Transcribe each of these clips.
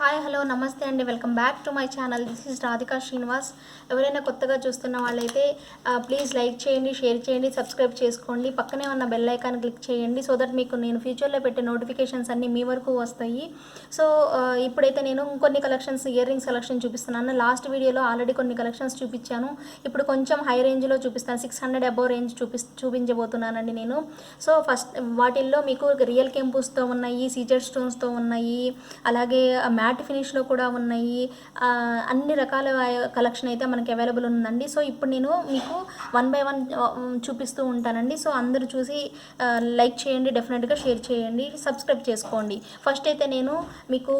Hi hello నమస్తే అండి, welcome back to my channel. This is Radhika Srinivas. ఎవరైనా కొత్తగా చూస్తున్న వాళ్ళైతే ప్లీజ్ లైక్ చేయండి, షేర్ చేయండి, సబ్స్క్రైబ్ చేసుకోండి. పక్కనే ఉన్న బెల్ ఐకాన్ క్లిక్ చేయండి సో దట్ మీకు నేను ఫ్యూచర్లో పెట్టే నోటిఫికేషన్స్ అన్నీ మీ వరకు వస్తాయి. సో ఇప్పుడైతే నేను ఇంకొన్ని కలెక్షన్స్, ఇయర్ రింగ్స్ కలెక్షన్ చూపిస్తున్నాను. లాస్ట్ వీడియోలో ఆల్రెడీ కొన్ని కలెక్షన్స్ చూపించాను. ఇప్పుడు కొంచెం హై రేంజ్లో చూపిస్తాను. 600 అబోవ్ రేంజ్ చూపించబోతున్నానండి నేను. సో ఫస్ట్ వాటిల్లో మీకు రియల్ కెంపుస్తో ఉన్నాయి, సీజర్ స్టోన్స్తో ఉన్నాయి, అలాగే మ్యాట్ ఫినిష్లో కూడా ఉన్నాయి. అన్ని రకాల కలెక్షన్ అయితే మనకి అవైలబుల్ ఉందండి. సో ఇప్పుడు నేను మీకు 1 బై 1 చూపిస్తూ ఉంటానండి. సో అందరూ చూసి లైక్ చేయండి, డెఫినెట్గా షేర్ చేయండి, సబ్స్క్రైబ్ చేసుకోండి. ఫస్ట్ అయితే నేను మీకు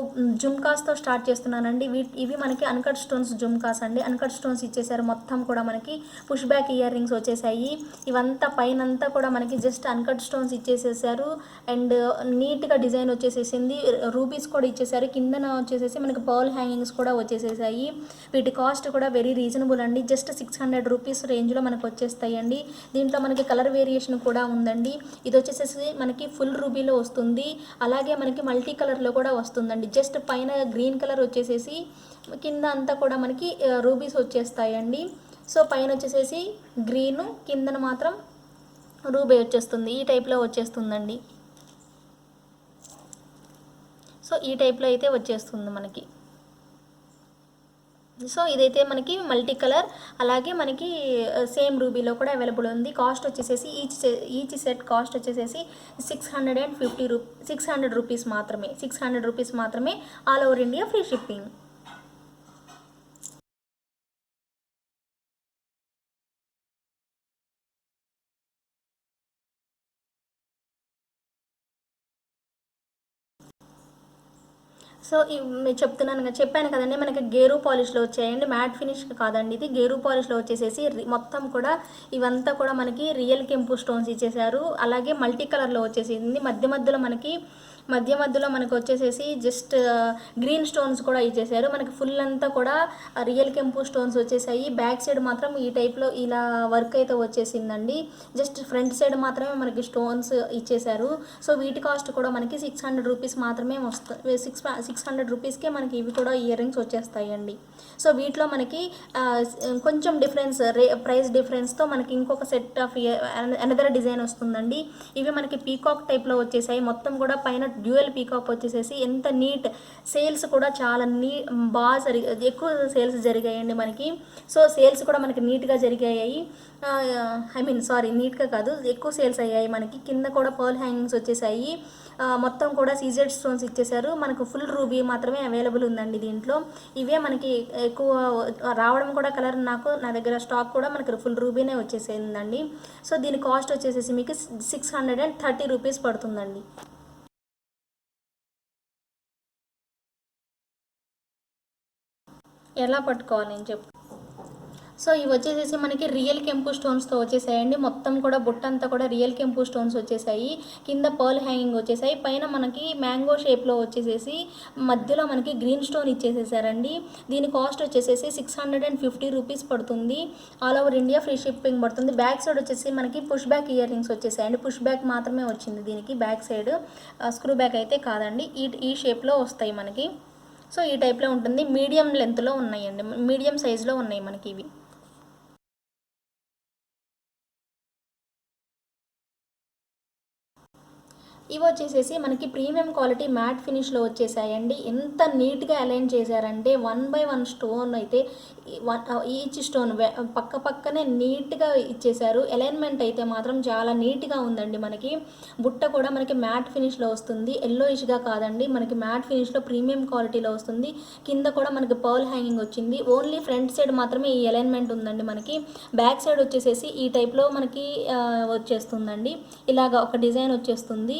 జుమ్కాస్తో స్టార్ట్ చేస్తున్నానండి. ఇవి మనకి అన్కట్ స్టోన్స్ జుమ్కాస్ అండి. అన్కట్ స్టోన్స్ ఇచ్చేసారు. మొత్తం కూడా మనకి పుష్ బ్యాక్ ఇయర్ రింగ్స్ వచ్చేసాయి. ఇవంతా పైనంతా కూడా మనకి జస్ట్ అన్కట్ స్టోన్స్ ఇచ్చేసేసారు. అండ్ నీట్గా డిజైన్ వచ్చేసేసింది. రూబీస్ కూడా ఇచ్చేసారు. కిందన వచ్చేసేసి మనకి పర్ల్ హ్యాంగింగ్స్ కూడా వచ్చేసేసాయి. వీటి కాస్ట్ కూడా వెరీ రీజనబుల్ అండి. జస్ట్ 600 రూపీస్ రేంజ్లో మనకు వచ్చేస్తాయండి. దీంట్లో మనకి కలర్ వేరియేషన్ కూడా ఉందండి. ఇది వచ్చేసేసి మనకి ఫుల్ రూబీలో వస్తుంది, అలాగే మనకి మల్టీ కలర్లో కూడా వస్తుందండి. జస్ట్ పైన గ్రీన్ కలర్ వచ్చేసేసి కింద అంతా కూడా మనకి రూబీస్ వచ్చేస్తాయండి. సో పైన వచ్చేసేసి గ్రీను, కిందన మాత్రం రూబీ వచ్చేస్తుంది. ఈ టైప్లో వచ్చేస్తుందండి. సో ఈ టైప్లో అయితే వచ్చేస్తుంది మనకి. సో ఇదైతే మనకి మల్టీ కలర్, అలాగే మనకి సేమ్ రూబీలో కూడా అవైలబుల్ ఉంది. కాస్ట్ వచ్చేసేసి ఈచ్ సెట్ కాస్ట్ వచ్చేసేసి 600 రూపీస్ మాత్రమే. 600 రూపీస్ మాత్రమే, all over India free shipping. So చెప్పాను కదండి, మనకి గేరు పాలిష్లో వచ్చాయండి. మ్యాట్ ఫినిష్ కాదండి, ఇది గేరు పాలిష్లో వచ్చేసేసి మొత్తం కూడా ఇవంతా కూడా మనకి రియల్ కెంపు స్టోన్స్ ఇచ్చేసారు. అలాగే మల్టీ కలర్లో వచ్చేసింది. మధ్య మధ్యలో మనకు వచ్చేసేసి జస్ట్ గ్రీన్ స్టోన్స్ కూడా ఇచ్చేసారు. మనకి ఫుల్ అంతా కూడా రియల్ కెంపు స్టోన్స్ వచ్చేసాయి. బ్యాక్ సైడ్ మాత్రం ఈ టైప్లో ఇలా వర్క్ అయితే వచ్చేసిందండి. జస్ట్ ఫ్రంట్ సైడ్ మాత్రమే మనకి స్టోన్స్ ఇచ్చేసారు. సో వీటి కాస్ట్ కూడా మనకి 600 రూపీస్ మాత్రమే వస్తుంది. 600 రూపీస్కే మనకి ఇవి కూడా ఇయర్ రింగ్స్ వచ్చేస్తాయండి. సో వీటిలో మనకి కొంచెం ప్రైస్ డిఫరెన్స్తో మనకి ఇంకొక సెట్ ఆఫ్ అనదర్ డిజైన్ వస్తుందండి. ఇవి మనకి పీకాక్ టైప్లో వచ్చేసాయి. మొత్తం కూడా పైన డ్యూయల్ పీకాక్ వచ్చేసేసి ఎంత నీట్. సేల్స్ కూడా చాలా బాగా ఎక్కువ సేల్స్ జరిగాయండి మనకి. సో సేల్స్ కూడా మనకి నీట్గా జరిగాయి. నీట్గా కాదు, ఎక్కువ సేల్స్ అయ్యాయి మనకి. కింద కూడా పర్ల్ హ్యాంగింగ్స్ వచ్చేసాయి. మొత్తం కూడా సీజెడ్ స్టోన్స్ ఇచ్చేసారు. మనకు ఫుల్ రూబీ మాత్రమే అవైలబుల్ ఉందండి దీంట్లో. ఇవే మనకి ఎక్కువ రావడం కూడా కలర్, నా దగ్గర స్టాక్ కూడా మనకి ఫుల్ రూబీనే వచ్చేసిందండి. సో దీని కాస్ట్ వచ్చేసేసి మీకు 630 రూపీస్ పడుతుందండి. ఎలా పట్టుకోవాలి నేను చెప్పు. సో ఇవి వచ్చేసేసి మనకి రియల్ కెంపు స్టోన్స్తో వచ్చేసాయండి. మొత్తం కూడా బుట్టంతా కూడా రియల్ కెంపు స్టోన్స్ వచ్చేసాయి. కింద పర్ల్ హ్యాంగింగ్ వచ్చేసాయి. పైన మనకి మ్యాంగో షేప్లో వచ్చేసేసి మధ్యలో మనకి గ్రీన్ స్టోన్ ఇచ్చేసేసారండి. దీని కాస్ట్ వచ్చేసేసి 650 రూపీస్ పడుతుంది. All over India free shipping పడుతుంది. బ్యాక్ సైడ్ వచ్చేసి మనకి పుష్ బ్యాక్ ఇయర్ రింగ్స్ వచ్చేసాయండి. పుష్ బ్యాక్ మాత్రమే వచ్చింది దీనికి, బ్యాక్ సైడ్ స్క్రూ బ్యాక్ అయితే కాదండి. ఈ షేప్లో వస్తాయి మనకి. సో ఈ టైప్లో ఉంటుంది. మీడియం లెంత్లో ఉన్నాయండి, మీడియం సైజులో ఉన్నాయి మనకి ఇవి. ఇవి వచ్చేసేసి మనకి ప్రీమియం క్వాలిటీ మ్యాట్ ఫినిష్లో వచ్చేసాయండి. ఎంత నీట్గా అలైన్ చేశారంటే 1 బై 1 స్టోన్ అయితే ఈచ్ స్టోన్ పక్కనే నీట్గా ఇచ్చేసారు. అలైన్మెంట్ అయితే మాత్రం చాలా నీట్గా ఉందండి. మనకి బుట్ట కూడా మనకి మ్యాట్ ఫినిష్లో వస్తుంది, ఎల్లోయిష్గా కాదండి. మనకి మ్యాట్ ఫినిష్లో ప్రీమియం క్వాలిటీలో వస్తుంది. కింద కూడా మనకి పర్ల్ హ్యాంగింగ్ వచ్చింది. ఓన్లీ ఫ్రంట్ సైడ్ మాత్రమే ఈ అలైన్మెంట్ ఉందండి. మనకి బ్యాక్ సైడ్ వచ్చేసేసి ఈ టైప్లో మనకి వచ్చేస్తుందండి. ఇలాగా ఒక డిజైన్ వచ్చేస్తుంది.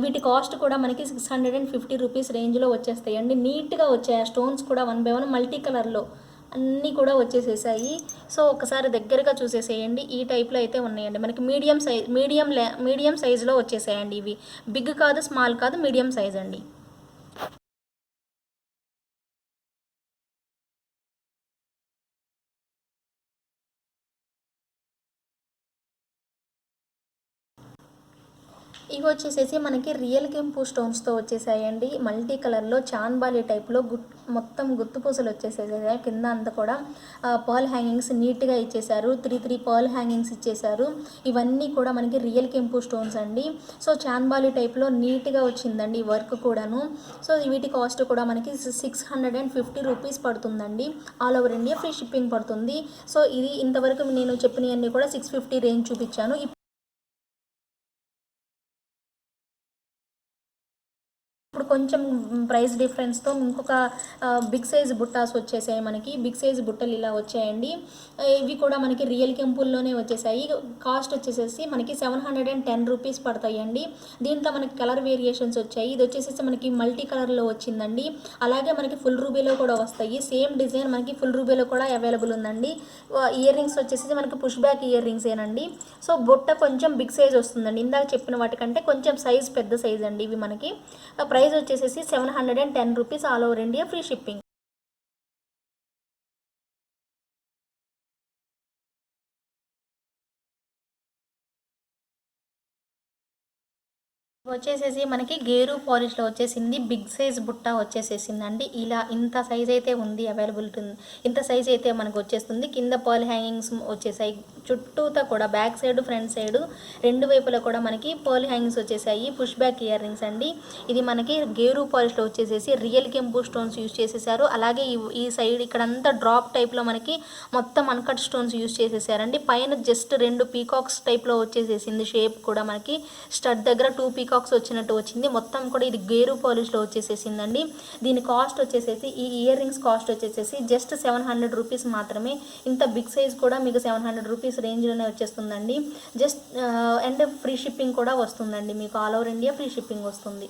వీటి కాస్ట్ కూడా మనకి 650 రూపీస్ రేంజ్లో వచ్చేస్తాయండి. నీట్గా వచ్చాయి. ఆ స్టోన్స్ కూడా 1 బై 1 మల్టీ కలర్లో అన్నీ కూడా వచ్చేసేసాయి. సో ఒకసారి దగ్గరగా చూసేసేయండి. ఈ టైప్లో అయితే ఉన్నాయండి మనకి. మీడియం సైజులో వచ్చేసాయండి. ఇవి బిగ్ కాదు, స్మాల్ కాదు, మీడియం సైజ్ అండి. ఇవి వచ్చేసేసి మనకి రియల్ కెంపు స్టోన్స్తో వచ్చేసాయండి. మల్టీ కలర్లో చాన్బాలి టైప్లో మొత్తం గుత్తు పూసలు వచ్చేసేసాయి. కింద అంతా కూడా పర్ల్ హ్యాంగింగ్స్ నీట్గా ఇచ్చేసారు. త్రీ పర్ల్ హ్యాంగింగ్స్ ఇచ్చేసారు. ఇవన్నీ కూడా మనకి రియల్ కెంపు స్టోన్స్ అండి. సో చాన్బాలి టైప్లో నీట్గా వచ్చిందండి వర్క్ కూడాను. సో వీటి కాస్ట్ కూడా మనకి 650 రూపీస్ పడుతుందండి. All over India free shipping పడుతుంది. సో ఇది ఇంతవరకు నేను చెప్పినవన్నీ కూడా 650 రేంజ్ చూపించాను. ఇప్పుడు కొంచెం ప్రైస్ డిఫరెన్స్తో ఇంకొక బిగ్ సైజ్ బుట్టాస్ వచ్చేసాయి. మనకి బిగ్ సైజ్ బుట్టలు ఇలా వచ్చాయండి. ఇవి కూడా మనకి రియల్ కెంపుల్లోనే వచ్చేసాయి. కాస్ట్ వచ్చేసేసి మనకి 710 రూపీస్ పడతాయండి. దీంట్లో మనకి కలర్ వేరియేషన్స్ వచ్చాయి. ఇది వచ్చేసేసి మనకి మల్టీ కలర్లో వచ్చిందండి. అలాగే మనకి ఫుల్ రూబీలో కూడా వస్తాయి. సేమ్ డిజైన్ మనకి ఫుల్ రూబీలో కూడా అవైలబుల్ ఉందండి. ఇయర్ రింగ్స్ వచ్చేసి మనకి పుష్ బ్యాక్ ఇయర్ రింగ్స్ ఏనండి. సో బుట్ట కొంచెం బిగ్ సైజ్ వస్తుందండి. ఇందాక చెప్పిన వాటికంటే కొంచెం సైజ్ పెద్ద సైజ్ అండి. ఇవి మనకి ప్రైస్ వచ్చేసేసి 710 rupees all over India free shipping. వచ్చేసేసి మనకి గేరు పాలిష్లో వచ్చేసింది. బిగ్ సైజ్ బుట్ట వచ్చేసేసిందండి. ఇలా ఇంత సైజ్ అయితే ఉంది అవైలబిలిటీ, ఇంత సైజ్ అయితే మనకు వచ్చేస్తుంది. కింద పర్ల్ హ్యాంగింగ్స్ వచ్చేసాయి. చుట్టూతా కూడా బ్యాక్ సైడ్ ఫ్రంట్ సైడ్ రెండు వైపులా కూడా మనకి పర్ల్ హ్యాంగింగ్స్ వచ్చేసాయి. పుష్ బ్యాక్ ఇయర్ రింగ్స్ అండి. ఇది మనకి గేరు పాలిష్లో వచ్చేసేసి రియల్ కెంపు స్టోన్స్ యూజ్ చేసేసారు. అలాగే ఈ సైడ్ ఇక్కడంతా డ్రాప్ టైప్లో మనకి మొత్తం అన్కట్ స్టోన్స్ యూజ్ చేసేసారండి. పైన జస్ట్ 2 పీకాక్స్ టైప్లో వచ్చేసేసింది. షేప్ కూడా మనకి స్టడ్ దగ్గర 2 పీకాక్స్ వచ్చినట్టు వచ్చింది. మొత్తం కూడా ఇది గేరు పాలిష్లో వచ్చేసేసిందండి. దీని కాస్ట్ వచ్చేసేసి ఈ ఇయర్ రింగ్స్ కాస్ట్ వచ్చేసేసి జస్ట్ 700 రూపీస్ మాత్రమే. ఇంత బిగ్ సైజ్ కూడా మీకు 700 రూపీస్ రేంజ్లోనే వచ్చేస్తుందండి. జస్ట్ అండ్ ఫ్రీ షిప్పింగ్ కూడా వస్తుందండి. మీకు all over India free shipping వస్తుంది.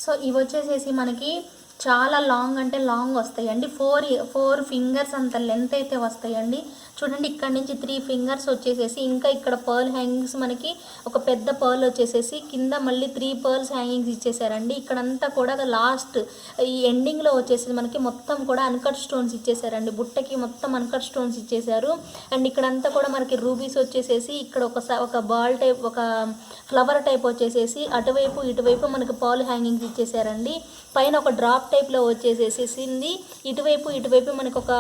సో ఇవి వచ్చేసేసి మనకి చాలా లాంగ్ అంటే లాంగ్ వస్తాయండి. 4 ఫింగర్స్ అంత లెంత్ అయితే వస్తాయండి. చూడండి ఇక్కడ నుంచి 3 ఫింగర్స్ వచ్చేసేసి ఇంకా ఇక్కడ పర్ల్ హ్యాంగింగ్స్ మనకి ఒక పెద్ద పర్ల్ వచ్చేసేసి కింద మళ్ళీ 3 పర్ల్స్ హ్యాంగింగ్స్ ఇచ్చేసారండి. ఇక్కడంతా కూడా లాస్ట్ ఈ ఎండింగ్లో వచ్చేసి మనకి మొత్తం కూడా అన్కట్ స్టోన్స్ ఇచ్చేసారండి. బుట్టకి మొత్తం అన్కట్ స్టోన్స్ ఇచ్చేసారు. అండ్ ఇక్కడంతా కూడా మనకి రూబీస్ వచ్చేసేసి ఇక్కడ ఒక బాల్ టైప్, ఒక ఫ్లవర్ టైప్ వచ్చేసేసి అటువైపు ఇటువైపు మనకి పర్ల్ హ్యాంగింగ్స్ ఇచ్చేసారండి. పైన ఒక డ్రాప్ టైప్లో వచ్చేసేసింది. ఇటువైపు మనకు ఒక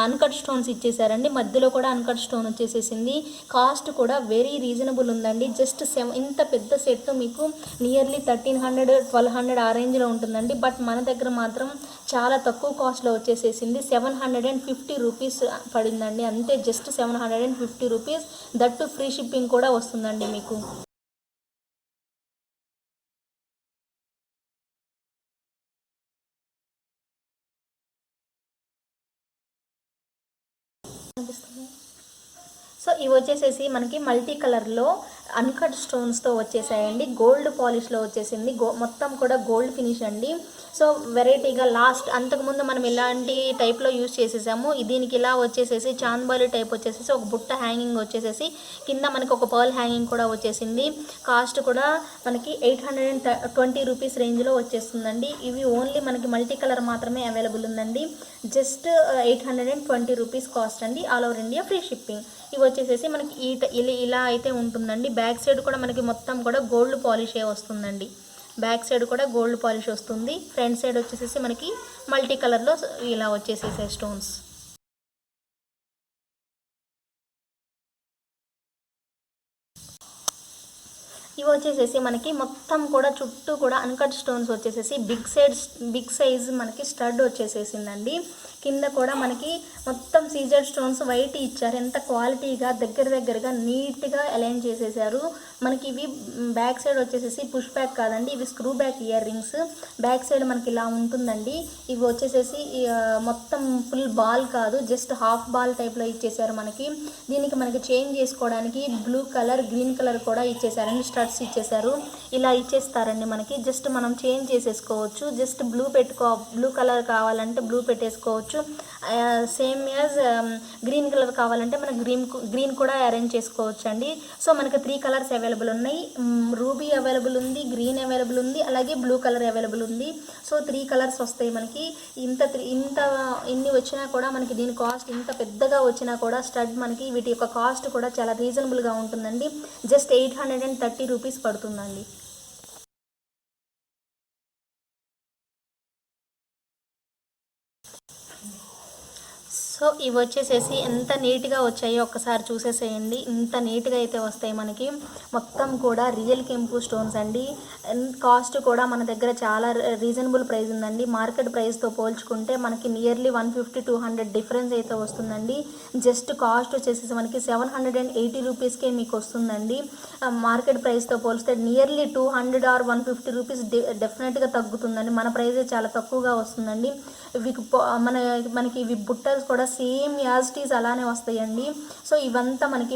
అన్కట్ స్టోన్స్ ఇచ్చేసారండి. మధ్యలో కూడా అన్కట్ స్టోన్ వచ్చేసేసింది. కాస్ట్ కూడా వెరీ రీజనబుల్ ఉందండి. జస్ట్ ఇంత పెద్ద సెట్ మీకు నియర్లీ 1300-1200 ఆ రేంజ్లో ఉంటుందండి. బట్ మన దగ్గర మాత్రం చాలా తక్కువ కాస్ట్లో వచ్చేసేసింది. 750 రూపీస్ పడిందండి. అంతే, just 750 rupees. That free shipping కూడా వస్తుందండి మీకు. సో ఇవి వచ్చేసేసి మనకి మల్టీ కలర్లో అన్కట్ స్టోన్స్తో వచ్చేసాయండి. గోల్డ్ పాలిష్లో వచ్చేసింది. మొత్తం కూడా గోల్డ్ ఫినిష్ అండి. సో వెరైటీగా లాస్ట్ అంతకుముందు మనం ఇలాంటి టైప్లో యూజ్ చేసేసాము. దీనికి ఇలా వచ్చేసేసి చాన్బాలి టైప్ వచ్చేసేసి ఒక బుట్ట హ్యాంగింగ్ వచ్చేసేసి కింద మనకి ఒక పర్ల్ హ్యాంగింగ్ కూడా వచ్చేసింది. కాస్ట్ కూడా మనకి 820 రూపీస్ రేంజ్లో వచ్చేస్తుందండి. ఇవి ఓన్లీ మనకి మల్టీ కలర్ మాత్రమే అవైలబుల్ ఉందండి. జస్ట్ 820 రూపీస్ కాస్ట్ అండి. All over India free shipping. ఇవి వచ్చేసేసి మనకి ఇలా అయితే ఉంటుందండి. బ్యాక్ సైడ్ కూడా మనకి మొత్తం కూడా గోల్డ్ పాలిషే వస్తుందండి. బ్యాక్ సైడ్ కూడా గోల్డ్ పాలిష్ వస్తుంది. ఫ్రంట్ సైడ్ వచ్చేసేసి మనకి మల్టీ కలర్లో ఇలా వచ్చేసేసే స్టోన్స్. ఇవి వచ్చేసేసి మనకి మొత్తం కూడా చుట్టూ కూడా అన్కట్ స్టోన్స్ వచ్చేసేసి బిగ్ సైజ్ మనకి స్టడ్ వచ్చేసేసిందండి. కింద కూడా మనకి మొత్తం సీజర్ స్టోన్స్ వైట్ ఇచ్చారు. ఎంత క్వాలిటీగా దగ్గరగా నీట్గా అలైన్ చేసేసారు. మనకి ఇవి బ్యాక్ సైడ్ వచ్చేసేసి పుష్ బ్యాక్ కాదండి, ఇవి screw back ear rings. Back side మనకి ఇలా ఉంటుందండి. ఇవి వచ్చేసేసి మొత్తం ఫుల్ బాల్ కాదు, జస్ట్ హాఫ్ బాల్ టైప్లో ఇచ్చేసారు మనకి. దీనికి మనకి చేంజ్ చేసుకోవడానికి బ్లూ కలర్, గ్రీన్ కలర్ కూడా ఇచ్చేసారండి. స్టడ్స్ ఇచ్చేసారు. ఇలా ఇచ్చేస్తారండి మనకి. జస్ట్ మనం చేంజ్ చేసేసుకోవచ్చు. జస్ట్ బ్లూ కలర్ కావాలంటే బ్లూ పెట్టేసుకోవచ్చు. చేసుకోవచ్చు. సేమ్ యాజ్ గ్రీన్ కలర్ కావాలంటే మనకు గ్రీన్ కూడా అరేంజ్ చేసుకోవచ్చు అండి. సో మనకి 3 కలర్స్ అవైలబుల్ ఉన్నాయి. రూబీ అవైలబుల్ ఉంది, గ్రీన్ అవైలబుల్ ఉంది, అలాగే బ్లూ కలర్ అవైలబుల్ ఉంది. సో 3 కలర్స్ వస్తాయి మనకి. ఇన్ని వచ్చినా కూడా మనకి దీని కాస్ట్ ఇంత పెద్దగా వచ్చినా కూడా స్టడ్ మనకి వీటి యొక్క కాస్ట్ కూడా చాలా రీజనబుల్గా ఉంటుందండి. జస్ట్ 830 రూపీస్ పడుతుందండి. సో ఇవి వచ్చేసేసి ఎంత నీట్గా వచ్చాయో ఒక్కసారి చూసేసేయండి. ఇంత నీట్గా అయితే వస్తాయి మనకి. మొత్తం కూడా రియల్ కెంపు స్టోన్స్ అండి. కాస్ట్ కూడా మన దగ్గర చాలా రీజనబుల్ ప్రైస్ ఉందండి. మార్కెట్ ప్రైస్తో పోల్చుకుంటే మనకి నియర్లీ 150-200 డిఫరెన్స్ అయితే వస్తుందండి. జస్ట్ కాస్ట్ వచ్చేసి మనకి 780 రూపీస్కే మీకు వస్తుందండి. మార్కెట్ ప్రైస్తో పోలిస్తే నియర్లీ 200 or 150 రూపీస్ డెఫినెట్గా తగ్గుతుందండి. మన ప్రైజే చాలా తక్కువగా వస్తుందండి. మనకి ఇవి బుట్టలు కూడా సేమ్ యాజ్ ఇట్ ఈజ్ అలానే వస్తాయండి. సో ఇవంతా మనకి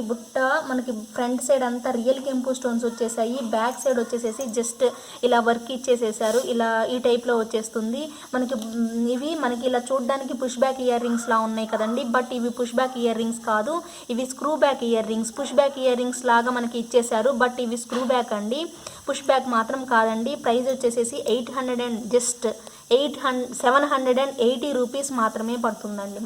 మనకి ఫ్రంట్ సైడ్ అంతా రియల్ కెంపు స్టోన్స్ వచ్చేసాయి. బ్యాక్ సైడ్ వచ్చేసేసి జస్ట్ ఇలా వర్క్ ఇచ్చేసేసారు. ఇలా ఈ టైప్లో వచ్చేస్తుంది ఇవి మనకి ఇలా చూడడానికి పుష్ బ్యాక్ ఇయర్ రింగ్స్ లా ఉన్నాయి కదండి. బట్ ఇవి పుష్ బ్యాక్ ఇయర్ రింగ్స్ కాదు, ఇవి screw back ear rings. Push back ear rings లాగా మనకి ఇచ్చేసారు, బట్ ఇవి స్క్రూ బ్యాక్ అండి, పుష్ బ్యాక్ మాత్రం కాదండి. ప్రైస్ వచ్చేసేసి 780 రూపీస్ మాత్రమే పడుతుందండి.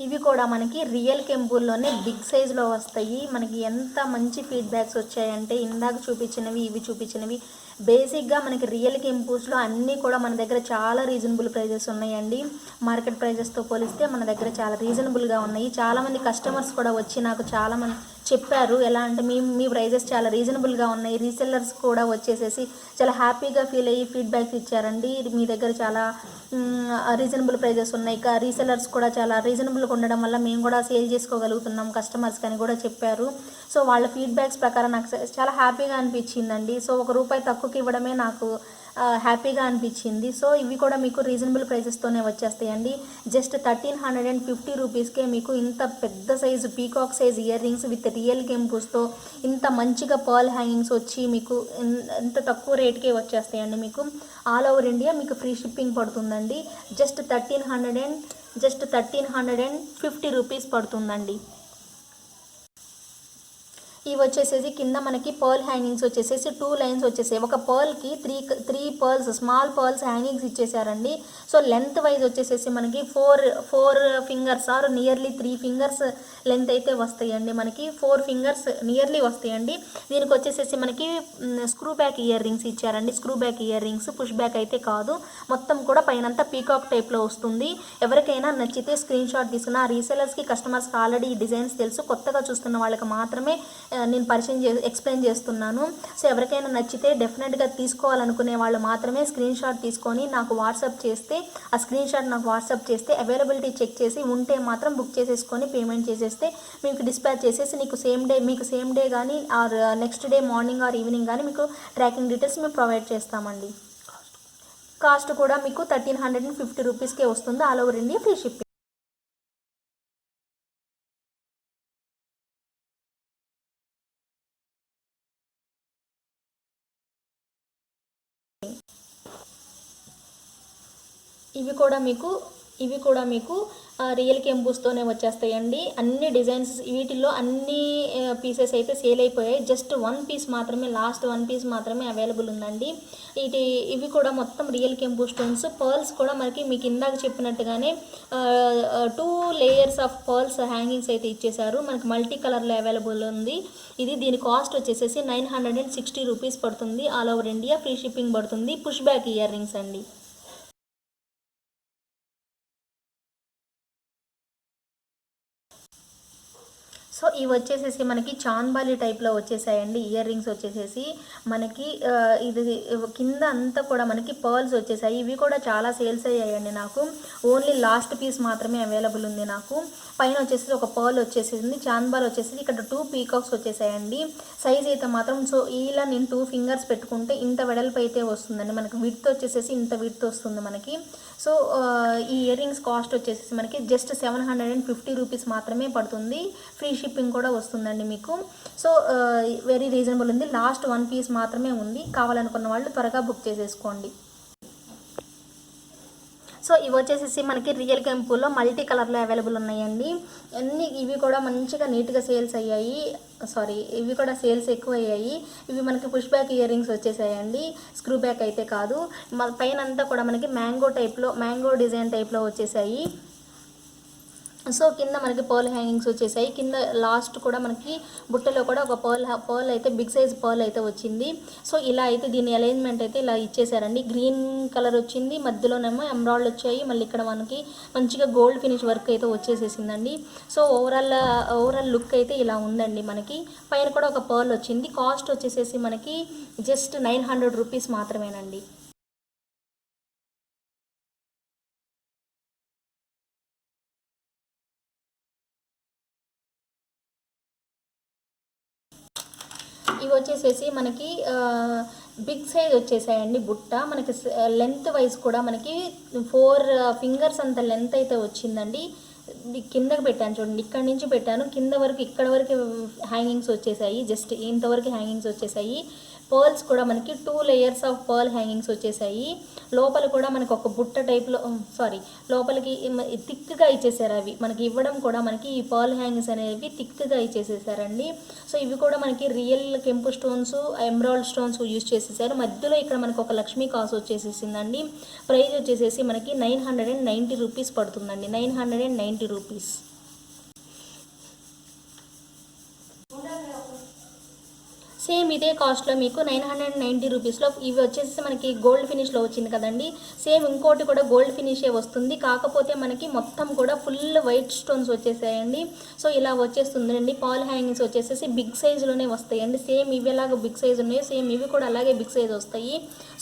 ఇవి కూడా మనకి రియల్ కెంపుల్లోనే బిగ్ సైజులో వస్తాయి. మనకి ఎంత మంచి ఫీడ్బ్యాక్స్ వచ్చాయంటే ఇందాక చూపించినవి ఇవి చూపించినవి బేసిక్గా మనకి రియల్ కెంపూస్లో అన్నీ కూడా మన దగ్గర చాలా రీజనబుల్ ప్రైజెస్ ఉన్నాయండి. మార్కెట్ ప్రైజెస్తో పోలిస్తే మన దగ్గర చాలా రీజనబుల్గా ఉన్నాయి. చాలామంది కస్టమర్స్ కూడా వచ్చి నాకు చాలామంది చెప్పారు, ఎలా అంటే మీ ప్రైజెస్ చాలా రీజనబుల్గా ఉన్నాయి. రీసెల్లర్స్ కూడా వచ్చేసేసి చాలా హ్యాపీగా ఫీల్ అయ్యి ఫీడ్బ్యాక్స్ ఇచ్చారండి. మీ దగ్గర చాలా రీజనబుల్ ప్రైజెస్ ఉన్నాయి, రీసెల్లర్స్ కూడా చాలా రీజనబుల్గా ఉండడం వల్ల మేము కూడా సేల్ చేసుకోగలుగుతున్నాం కస్టమర్స్ అని కూడా చెప్పారు. సో వాళ్ళ ఫీడ్బ్యాక్స్ ప్రకారం నాకు చాలా హ్యాపీగా అనిపించిందండి. సో ₹1 తక్కువకి ఇవ్వడమే నాకు హ్యాపీగా అనిపించింది. సో ఇవి కూడా మీకు రీజనబుల్ ప్రైజెస్తోనే వచ్చేస్తాయండి. జస్ట్ 1350 రూపీస్కే మీకు ఇంత పెద్ద size peacock size earrings with real కెంపుస్తో ఇంత మంచిగా పర్ల్ హ్యాంగింగ్స్ వచ్చి మీకు ఇంత తక్కువ రేట్కే వచ్చేస్తాయండి. మీకు ఆల్ ఓవర్ ఇండియా మీకు ఫ్రీ షిప్పింగ్ పడుతుందండి. జస్ట్ 1350 రూపీస్ పడుతుందండి. ఇవి వచ్చేసేసి కింద మనకి పర్ల్ హ్యాంగింగ్స్ వచ్చేసేసి 2 లైన్స్ వచ్చేసాయి. ఒక పర్ల్కి 3 పర్ల్స్ స్మాల్ పర్ల్స్ హ్యాంగింగ్స్ ఇచ్చేసారండి. సో లెంత్ వైజ్ వచ్చేసేసి మనకి 4 fingers or nearly 3 fingers length అయితే వస్తాయండి. మనకి 4 ఫింగర్స్ నియర్లీ వస్తాయండి. దీనికి వచ్చేసేసి మనకి స్క్రూ బ్యాక్ ఇయర్ రింగ్స్ ఇచ్చారండి. Screw back ear rings, push back అయితే కాదు. మొత్తం కూడా పైనంతా పీకాక్ టైప్లో వస్తుంది. ఎవరికైనా నచ్చితే స్క్రీన్ షాట్ తీసుకున్న రీసెలర్స్కి కస్టమర్స్కి ఆల్రెడీ ఈ డిజైన్స్ తెలుసు, కొత్తగా చూస్తున్న వాళ్ళకి మాత్రమే నేను ఎక్స్ప్లెయిన్ చేస్తున్నాను. సో ఎవరికైనా నచ్చితే డెఫినెట్గా తీసుకోవాలనుకునే వాళ్ళు మాత్రమే స్క్రీన్ షాట్ తీసుకొని నాకు వాట్సాప్ చేస్తే, ఆ స్క్రీన్ షాట్ నాకు వాట్సాప్ చేస్తే అవైలబిలిటీ చెక్ చేసి ఉంటే మాత్రం బుక్ చేసేసుకొని పేమెంట్ చేసేస్తే మీకు డిస్పాచ్ చేసేసి మీకు సేమ్ డే కానీ or next day morning or evening కానీ మీకు ట్రాకింగ్ డీటెయిల్స్ మేము ప్రొవైడ్ చేస్తామండి. కాస్ట్ కూడా మీకు 1350 రూపీస్కే వస్తుంది. All over India free shipping. ఇవి కూడా మీకు రియల్ కెంపుస్తోనే వచ్చేస్తాయండి. అన్ని డిజైన్స్ వీటిల్లో అన్ని పీసెస్ అయితే సేల్ అయిపోయాయి. జస్ట్ 1 పీస్ మాత్రమే, లాస్ట్ 1 పీస్ మాత్రమే అవైలబుల్ ఉందండి. ఇవి కూడా మొత్తం రియల్ కెంపు స్టోన్స్. పర్ల్స్ కూడా మీకు ఇందాక చెప్పినట్టుగానే 2 లేయర్స్ ఆఫ్ పర్ల్స్ హ్యాంగింగ్స్ అయితే ఇచ్చేసారు. మనకి మల్టీ కలర్లో అవైలబుల్ ఉంది. దీని కాస్ట్ వచ్చేసేసి 960 రూపీస్ పడుతుంది. All over India free shipping పడుతుంది. పుష్ బ్యాక్ ఇయర్ రింగ్స్ అండి. సో ఇవి వచ్చేసేసి మనకి చాన్బాలి టైప్లో వచ్చేసాయండి. ఇయర్ రింగ్స్ వచ్చేసేసి మనకి ఇది కింద అంతా కూడా మనకి పర్ల్స్ వచ్చేసాయి. ఇవి కూడా చాలా సేల్స్ అయ్యాయండి. నాకు ఓన్లీ లాస్ట్ పీస్ మాత్రమే అవైలబుల్ ఉంది. నాకు పైన వచ్చేసి ఒక పర్ల్ వచ్చేసింది, చాన్బాల్ వచ్చేసి ఇక్కడ 2 పీకాక్స్ వచ్చేసాయండి. సైజ్ అయితే మాత్రం సో ఇలా నేను 2 ఫింగర్స్ పెట్టుకుంటే ఇంత వెడల్పు అయితే వస్తుందండి. మనకి విడ్త్ వచ్చేసేసి ఇంత విడ్త్ వస్తుంది మనకి. సో ఈ ఇయర్ రింగ్స్ కాస్ట్ వచ్చేసి మనకి జస్ట్ 750 రూపీస్ మాత్రమే పడుతుంది. ఫ్రీ షిప్పింగ్ కూడా వస్తుందండి మీకు. సో వెరీ రీజనబుల్ ఉంది. లాస్ట్ 1 పీస్ మాత్రమే ఉంది. కావాలనుకున్న వాళ్ళు త్వరగా బుక్ చేసేసుకోండి. సో ఇవి వచ్చేసి మనకి రియల్ కెంపులో మల్టీ కలర్లో అవైలబుల్ ఉన్నాయండి. అన్నీ ఇవి కూడా మంచిగా నీట్గా సేల్స్ అయ్యాయి. ఇవి కూడా సేల్స్ ఎక్కువ అయ్యాయి. ఇవి మనకి పుష్ బ్యాక్ ఇయర్ రింగ్స్ వచ్చేసాయండి, స్క్రూ బ్యాక్ అయితే కాదు. పైన అంతా కూడా మనకి మ్యాంగో డిజైన్ టైప్లో వచ్చేసాయి. సో కింద మనకి పర్ల్ హ్యాంగింగ్స్ వచ్చేసాయి. కింద లాస్ట్ కూడా మనకి బుట్టలో కూడా ఒక పర్ల్ అయితే బిగ్ సైజ్ పర్ల్ అయితే వచ్చింది. సో ఇలా అయితే దీని అలైన్మెంట్ అయితే ఇలా ఇచ్చేసారండి. గ్రీన్ కలర్ వచ్చింది, మధ్యలోనేమో ఎమరాల్డ్ వచ్చాయి. మళ్ళీ ఇక్కడ మనకి మంచిగా గోల్డ్ ఫినిష్ వర్క్ అయితే వచ్చేసేసిందండి. సో ఓవరాల్ లుక్ అయితే ఇలా ఉందండి. మనకి పైన కూడా ఒక పర్ల్ వచ్చింది. కాస్ట్ వచ్చేసేసి మనకి జస్ట్ 900 రూపీస్ మాత్రమేనండి. ఇవి వచ్చేసేసి మనకి బిగ్ సైజ్ వచ్చేసాయండి బుట్ట. మనకి లెంత్ వైజ్ కూడా మనకి 4 ఫింగర్స్ అంత లెంత్ అయితే వచ్చిందండి. కిందకి పెట్టాను చూడండి, ఇక్కడ నుంచి పెట్టాను కింద వరకు, ఇక్కడ వరకు హ్యాంగింగ్స్ వచ్చేసాయి. జస్ట్ ఇంతవరకు హ్యాంగింగ్స్ వచ్చేసాయి. పర్ల్స్ కూడా మనకి 2 లేయర్స్ ఆఫ్ పర్ల్ హ్యాంగింగ్స్ వచ్చేసాయి. లోపల కూడా మనకి ఒక బుట్ట టైప్లో లోపలికి థిక్గా ఇచ్చేసారు. అవి మనకి ఇవ్వడం కూడా మనకి ఈ పర్ల్ హ్యాంగింగ్స్ అనేవి థిక్గా ఇచ్చేసేసారండి. సో ఇవి కూడా మనకి రియల్ కెంపు స్టోన్స్, ఎమరాల్డ్ స్టోన్స్ యూజ్ చేసేసారు. మధ్యలో ఇక్కడ మనకి ఒక లక్ష్మీ కాసు వచ్చేసేసిందండి. ప్రైస్ వచ్చేసేసి మనకి 990 రూపీస్ పడుతుందండి. 990 రూపీస్. సేమ్ ఇదే కాస్ట్లో మీకు 990 రూపీస్లో ఇవి వచ్చేసి మనకి గోల్డ్ ఫినిష్లో వచ్చింది కదండి. సేమ్ ఇంకోటి కూడా గోల్డ్ ఫినిషే వస్తుంది, కాకపోతే మనకి మొత్తం కూడా ఫుల్ వైట్ స్టోన్స్ వచ్చేసాయండి. సో ఇలా వచ్చేస్తుందండి. పాల్ హ్యాంగింగ్స్ వచ్చేసేసి బిగ్ సైజులోనే వస్తాయండి. సేమ్ ఇవి ఎలాగో బిగ్ సైజ్ ఉన్నాయి, సేమ్ ఇవి కూడా అలాగే బిగ్ సైజ్ వస్తాయి.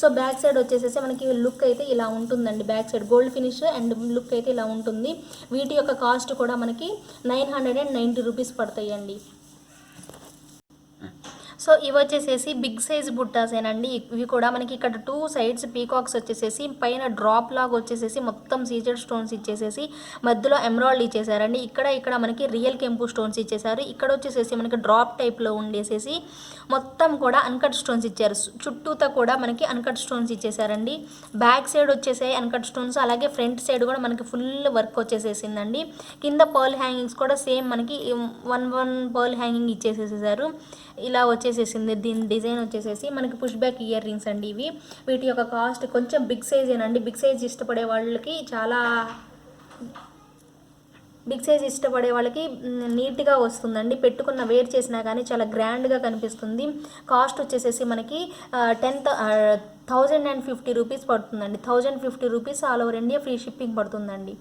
సో బ్యాక్ సైడ్ వచ్చేసేసి మనకి లుక్ అయితే ఇలా ఉంటుందండి. Back side gold finish and look అయితే ఇలా ఉంటుంది. వీటి యొక్క కాస్ట్ కూడా మనకి 990 రూపీస్ పడతాయండి. సో ఇవి వచ్చేసేసి బిగ్ సైజ్ బుట్టాసేనండి. ఇవి కూడా మనకి ఇక్కడ 2 సైడ్స్ పీకాక్స్ వచ్చేసేసి పైన డ్రాప్ లాగా వచ్చేసేసి మొత్తం సీజెడ్ స్టోన్స్ ఇచ్చేసేసి మధ్యలో ఎమరాల్డ్ ఇచ్చేసారండి. ఇక్కడ మనకి రియల్ కెంపు స్టోన్స్ ఇచ్చేసారు. ఇక్కడ వచ్చేసేసి మనకి డ్రాప్ టైప్లో ఉండేసేసి మొత్తం కూడా అన్కట్ స్టోన్స్ ఇచ్చారు. చుట్టూతో కూడా మనకి అన్కట్ స్టోన్స్ ఇచ్చేసారండి. బ్యాక్ సైడ్ వచ్చేసాయి అన్కట్ స్టోన్స్, అలాగే ఫ్రంట్ సైడ్ కూడా మనకి ఫుల్ వర్క్ వచ్చేసేసిందండి. కింద పర్ల్ హ్యాంగింగ్స్ కూడా సేమ్ మనకి 1 పర్ల్ హ్యాంగింగ్ ఇచ్చేసేసారు. ఇలా వచ్చేసేసింది. దీని డిజైన్ వచ్చేసేసి మనకి పుష్ బ్యాక్ ఇయర్ రింగ్స్ అండి ఇవి. వీటి యొక్క కాస్ట్ కొంచెం బిగ్ సైజ్ ఏనండి. బిగ్ సైజ్ ఇష్టపడే వాళ్ళకి నీట్గా వస్తుందండి. పెట్టుకున్న వేర్ చేసినా కానీ చాలా గ్రాండ్గా కనిపిస్తుంది. కాస్ట్ వచ్చేసేసి మనకి 1050 రూపీస్ పడుతుందండి. 1050 rupees all over India free shipping పడుతుందండి.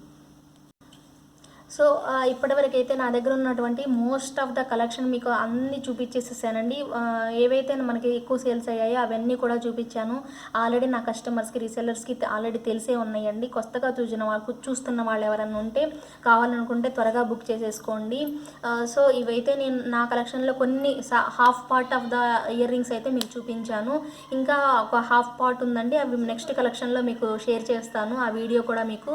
సో ఇప్పటివరకు అయితే నా దగ్గర ఉన్నటువంటి మోస్ట్ ఆఫ్ ద కలెక్షన్ మీకు అన్నీ చూపించేసేసానండి. ఏవైతే మనకి ఎక్కువ సేల్స్ అయ్యాయో అవన్నీ కూడా చూపించాను. ఆల్రెడీ నా కస్టమర్స్కి, రీసెల్లర్స్కి ఆల్రెడీ తెలిసే ఉన్నాయండి. కొత్తగా చూస్తున్న వాళ్ళు ఎవరైనా ఉంటే కావాలనుకుంటే త్వరగా బుక్ చేసేసుకోండి. సో ఇవైతే నేను నా కలెక్షన్లో కొన్ని half part of the ear rings అయితే మీకు చూపించాను. ఇంకా ఒక హాఫ్ పార్ట్ ఉందండి, అవి నెక్స్ట్ కలెక్షన్లో మీకు షేర్ చేస్తాను. ఆ వీడియో కూడా మీకు.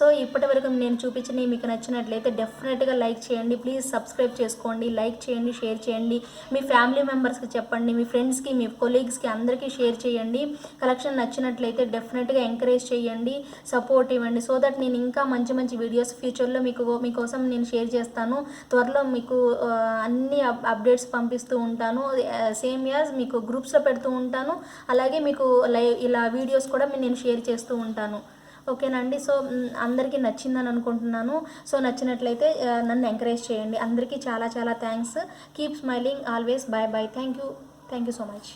సో ఇప్పటివరకు నేను చూపించినవి మీకు నచ్చినట్లయితే డెఫినెట్గా లైక్ చేయండి. ప్లీజ్ సబ్స్క్రైబ్ చేసుకోండి, లైక్ చేయండి, షేర్ చేయండి. మీ ఫ్యామిలీ మెంబర్స్కి చెప్పండి, మీ ఫ్రెండ్స్కి, మీ కొలీగ్స్కి అందరికీ షేర్ చేయండి. కలెక్షన్ నచ్చినట్లయితే డెఫినెట్గా ఎంకరేజ్ చేయండి, సపోర్ట్ ఇవ్వండి. సో దట్ నేను ఇంకా మంచి మంచి వీడియోస్ ఫ్యూచర్లో మీకోసం నేను షేర్ చేస్తాను. త్వరలో మీకు అన్ని అప్డేట్స్ పంపిస్తూ ఉంటాను. సేమ్ యాజ్ మీకు గ్రూప్స్లో పెడుతూ ఉంటాను. అలాగే మీకు ఇలా వీడియోస్ కూడా నేను షేర్ చేస్తూ ఉంటాను. ఓకేనండి. సో అందరికీ నచ్చిందని అనుకుంటున్నాను. సో నచ్చినట్లయితే నన్ను ఎంకరేజ్ చేయండి. అందరికీ చాలా చాలా thanks. Keep smiling always. Bye bye. Thank you so much.